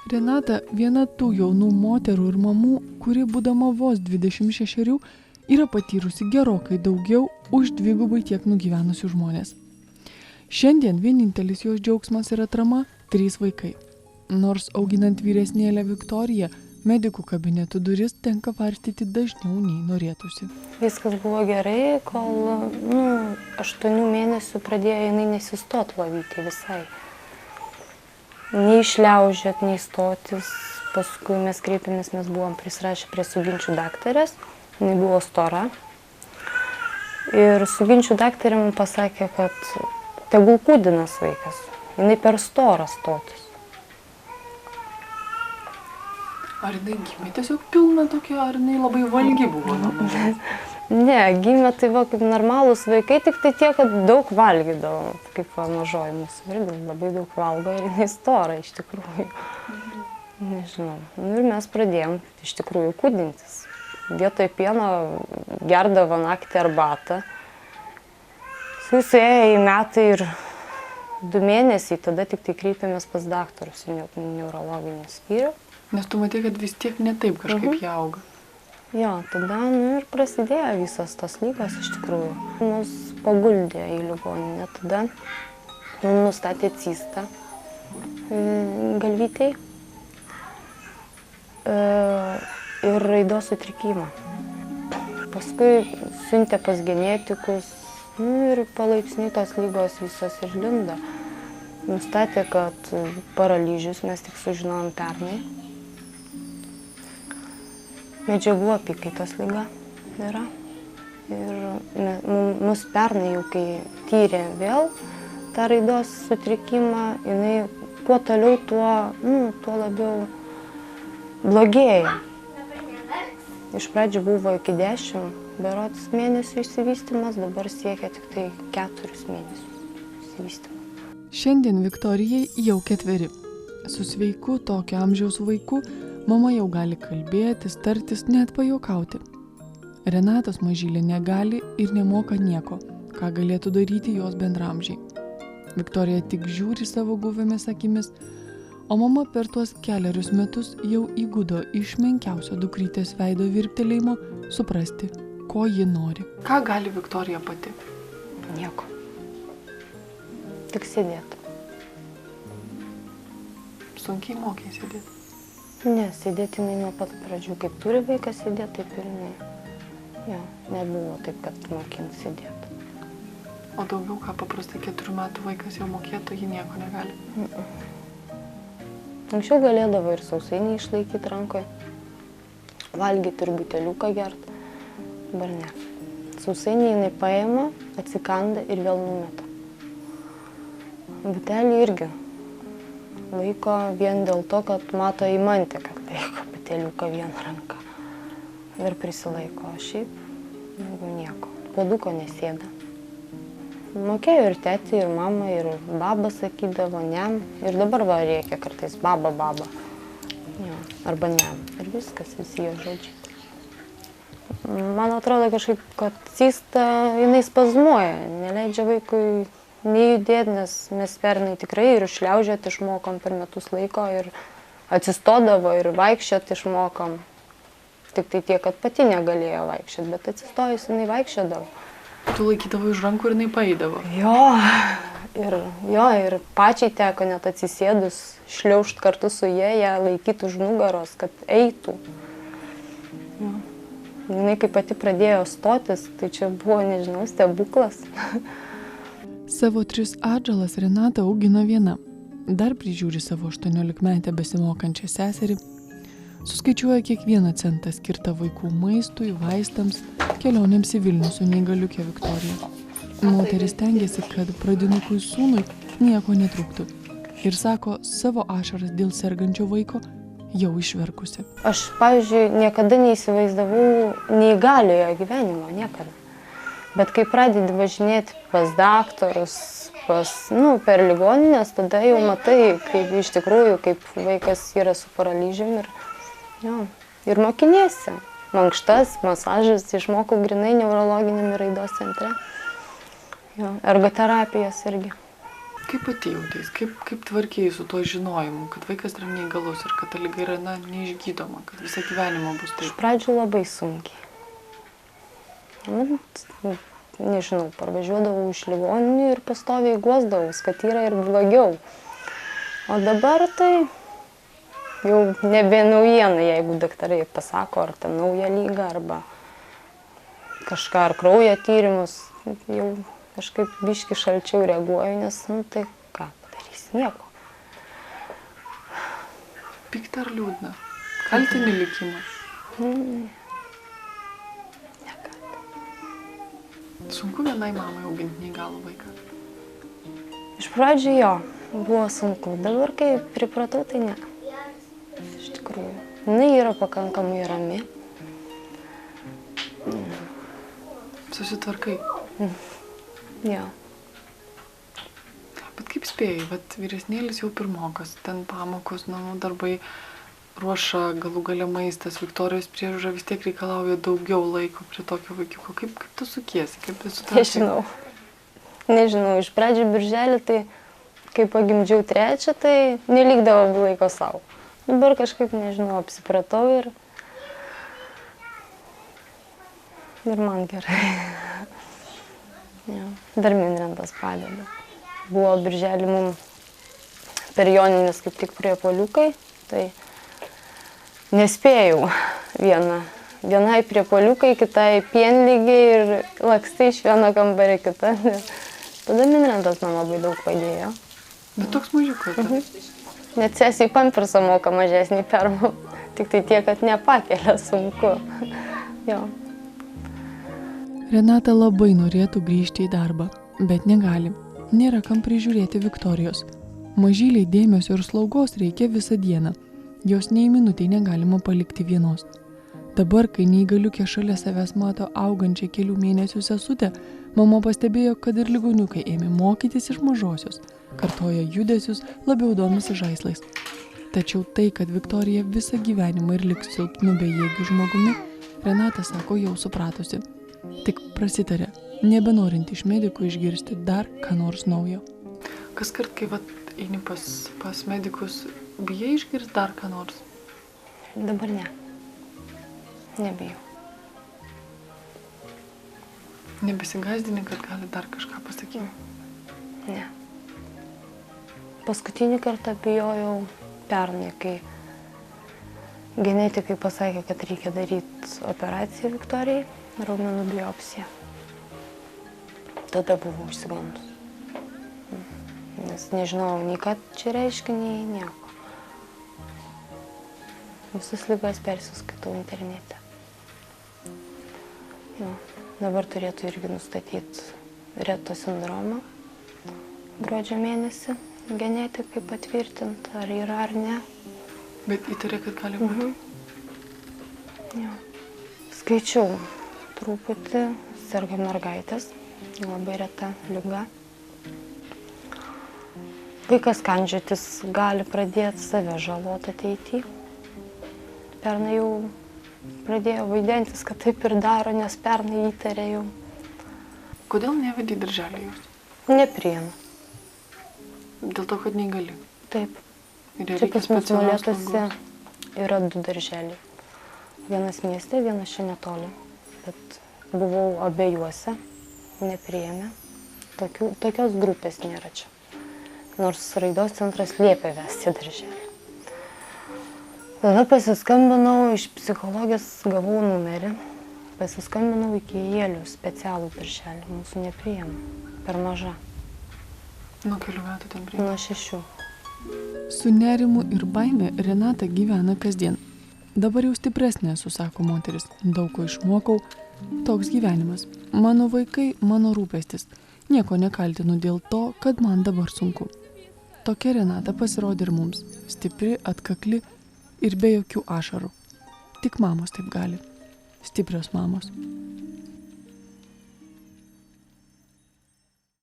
Renata viena tų jaunų moterų ir mamų, kuri būdama vos 26 yra patyrusi gerokai daugiau už dvigubai tiek nugyvenusių žmonės. Šiandien vienintelis jos džiaugsmas ir atrama 3 vaikai. Nors auginant vyresnėlę Viktoriją, medikų kabinetų duris tenka varstyti dažniau nei norėtųsi. Viskas buvo gerai, kol 8 mėnesių pradėjo jinai nesistot lovyti visai. Nei išliaužėt, nei stotis. Paskui mes kreipėmės, mes buvom prisirašę prie suginčių daktarės. Jinai buvo stora. Ir suginčių daktarė man pasakė, kad tegul kūdinas vaikas. Jinai per stora stotis. Ar jinai gimė tiesiog pilna tokia, ar jinai labai valgi buvo? Ne, gimė tai va kaip normalūs vaikai, tik tai tiek, kad daug valgydavo, kaip mažoji mūsų irgi labai daug valgo ir jinai stora iš tikrųjų. Nežinau. Ir mes pradėjom iš tikrųjų kūdintis. Vietoj pieno gerdavo naktį arbatą. Suėjo į metai ir 2 mėnesiai, tada tik tai kreipėmės pas daktarus į neurologinį skyrių. Nes tu matei, kad vis tiek ne taip kažkaip jie auga. Jo, tada ir prasidėjo visas tos lygos iš tikrųjų. Mus paguldė į ligoninę, tada nustatė cistą galvytei ir raidos sutrikimą. Paskui siuntė pas genetikus ir palaipsniui tos lygos visos ir lindo. Nustatė, kad paralyžius, mes tik sužinojom pernai. Medžiagų apykaitos liga yra. Ir mus pernai jau, kai tyrė vėl tą raidos sutrikimą, jinai kuo toliau, tuo labiau blogėja. Iš pradžių buvo iki 10 berods mėnesių išsivystymas, dabar siekia tik tai 4 mėnesius išsivystymą. Šiandien Viktorijai jau 4. Su sveiku tokio amžiaus vaiku mama jau gali kalbėtis, tartis, net pajuokauti. Renatos mažylė negali ir nemoka nieko, ką galėtų daryti jos bendramžiai. Viktorija tik žiūri savo guviomis akimis, o mama per tuos 4 metus jau įgudo iš menkiausio dukrytės veido virptelėjimo suprasti, ko ji nori. Ką gali Viktorija pati? Nieko. Tik sėdėti. Sunkiai mokė sėdėti. Ne, sėdėti jinai nuo pat pradžių, kaip turi vaikas sėdėti, taip ir jinai. Jo, nebuvo taip, kad mokint sėdėti. O daugiau, ką paprastai 4 metų vaikas jau mokėtų, ji nieko negali. Anksčiau galėdavo ir sausainį išlaikyti rankoje, valgyti ir buteliuką gerti, dabar ne. Sausainį jinai paima, atsikanda ir vėl numeta. Butelį irgi laiko vien dėl to, kad mato įmantė, kad laiko buteliuką vieną ranką ir prisilaiko, o šiaip nieko. Puoduko nesėda. Mokėjo ir tetė, ir mama, ir baba sakydavo, niam, ir dabar va rėkia kartais baba. Jo, arba niam. Ir viskas, visi jo žodžiai. Man atrodo kažkaip, kad cista jinai spazmuoja, neleidžia vaikui nejudėti, nes mes pernai tikrai ir išliaužėt išmokom per metus laiko ir atsistodavo ir vaikščiot išmokom. Tik tai tiek, kad pati negalėjo vaikščiot, bet atsistojus jinai vaikščiodavo. Tu laikydavo iš rankų ir jinai paeidavo? Jo, ir pačiai teko net atsisėdus šliaužt kartu su ją laikyti už nugaros, kad eitų. Jo. Jinai kai pati pradėjo stotis, tai čia buvo, nežinau, stebuklas. Savo 3 atžalas Renata augina viena. Dar prižiūri savo 18-metę besimokančią seserį. Suskaičiuoja kiekvieną centą skirtą vaikų maistui, vaistams, kelionėms į Vilnių su neįgaliukė Viktorija. Moteris tengiasi, kad pradinukui sūnui nieko netrūktų. Ir sako, savo ašaras dėl sergančio vaiko jau išverkusi. Aš, pavyzdžiui, niekada neįsivaizdavau neįgaliojo gyvenimo, niekada. Bet kai pradedi važinėti pas daktarus, per ligoninės, tada jau matai, kaip iš tikrųjų, kaip vaikas yra su paralyžium ir mokiniesi. Mankštas, masažas išmokau grinai neurologiniam raidos centre. Jo, ergoterapijos irgi. Kaip pati jautės, kaip tvarkiai su to žinojimu, kad vaikas yra neįgalus ir kad ta liga yra neišgydoma, kad visą gyvenimą bus Iš taip? pradžių labai sunkiai. Nežinau, parvažiuodavau iš ligoninių ir pastoviai guosdavau, kad yra ir blogiau. O dabar tai jau nebe naujiena, jeigu daktarai pasako, ar ten nauja lyga, arba kažką, ar kraujo tyrimus, jau kažkaip biški šalčiau reaguoju, nes, tai ką padarys, nieko. Pikta ar liūdna? Kaltini likimą? Sunku vienai mamai auginti neįgalų vaiką? Iš pradžių jo, buvo sunku, dabar kai pripratau, tai ne. Iš tikrųjų, jinai yra pakankamai rami. Susitvarkai? Jo. Bet kaip spėjai, vyresnėlis jau pirmokas, ten pamokos, namų darbai, ruoša, galų gale maistas, Viktorijos priežiūra vis tiek reikalauja daugiau laiko prie tokio vaikiuko. Kaip tu sukiesi, kaip tu sutvarkai? Nežinau, iš pradžių birželį, tai kai pagimdžiau trečią, tai nelikdavo laiko savo. Dabar kažkaip, nežinau, apsipratau ir man gerai. Ja. Dar Minrentas padeda. Buvo birželį mums per Jonines kaip tik prie poliukai, tai nespėjau vienai prie poliukai, kitai pienlygiai ir lakstai iš vieno kambarį kitą. Tada Minrentas man labai daug padėjo. Bet toks mažiukas. Net sesijai pampersą moka mažesnį permą, tik tai tiek, kad nepakelia, sunku. Jo. Renata labai norėtų grįžti į darbą, bet negali. Nėra kam prižiūrėti Viktorijos. Mažyliai dėmesio ir slaugos reikia visą dieną. Jos nei minutei negalima palikti vienos. Dabar, kai neįgaliukė šalia savęs mato augančią kelių mėnesių sesutę, mama pastebėjo, kad ir ligoniukai ėmė mokytis iš mažosios. Kartoja judesius, labiau domisi žaislais. Tačiau tai, kad Viktorija visą gyvenimą ir liks silpnu bejėgiu žmogumi, Renata sako jau supratusi. Tik prasitarė, nebenorinti iš medikų išgirsti dar ką nors naujo. Kas kart, kai eini pas medikus, bijai išgirsti dar ką nors? Dabar ne. Nebijau. Nebesigazdini, kad gali dar kažką pasakyti? Ne. Paskutinį kartą bijojau pernai, kai genetikai pasakė, kad reikia daryti operaciją Viktorijai, raumenų biopsiją. Tada buvau išsigandus. Nes nežinau, nei ką čia reiškia, nei nieko. Visas ligas persiskaitau internete. Jo. Dabar turėtų irgi nustatyti Reto sindromą gruodžio mėnesį. Genetikai patvirtinti, ar yra ar ne. Bet įtarė, kad gali būti? Jo. Skaičiau truputį, serga mergaitės, labai reta liga. Vaikas kandžiotis gali pradėti save žaloti ateityje. Pernai jau pradėjo vaidentis, kad taip ir daro, nes pernai įtarė jau. Kodėl nevedė darželį jūs? Nepriima. Dėl to, kad negali? Taip. Čia pas mus Molėtuose yra 2 darželiai. Vienas mieste, vienas čia netoli. Bet buvau abiejuose, nepriėmė. Tokios grupės nėra čia. Nors raidos centras liepė vesti darželį. Tada pasiskambinau iš psichologijos, gavau numerį. Pasiskambinau iki Jėlių specialų darželį. Mūsų nepriėmė. Per maža. Nuo kelių metų ten priėmė? Nuo 6. Su nerimu ir baime Renata gyvena kasdien. Dabar jau stipresnė, susako moteris. Daug ko išmokau. Toks gyvenimas. Mano vaikai, mano rūpestis. Nieko nekaltinu dėl to, kad man dabar sunku. Tokia Renata pasirodė ir mums. Stipri, atkakli ir be jokių ašarų. Tik mamos taip gali. Stiprios mamos.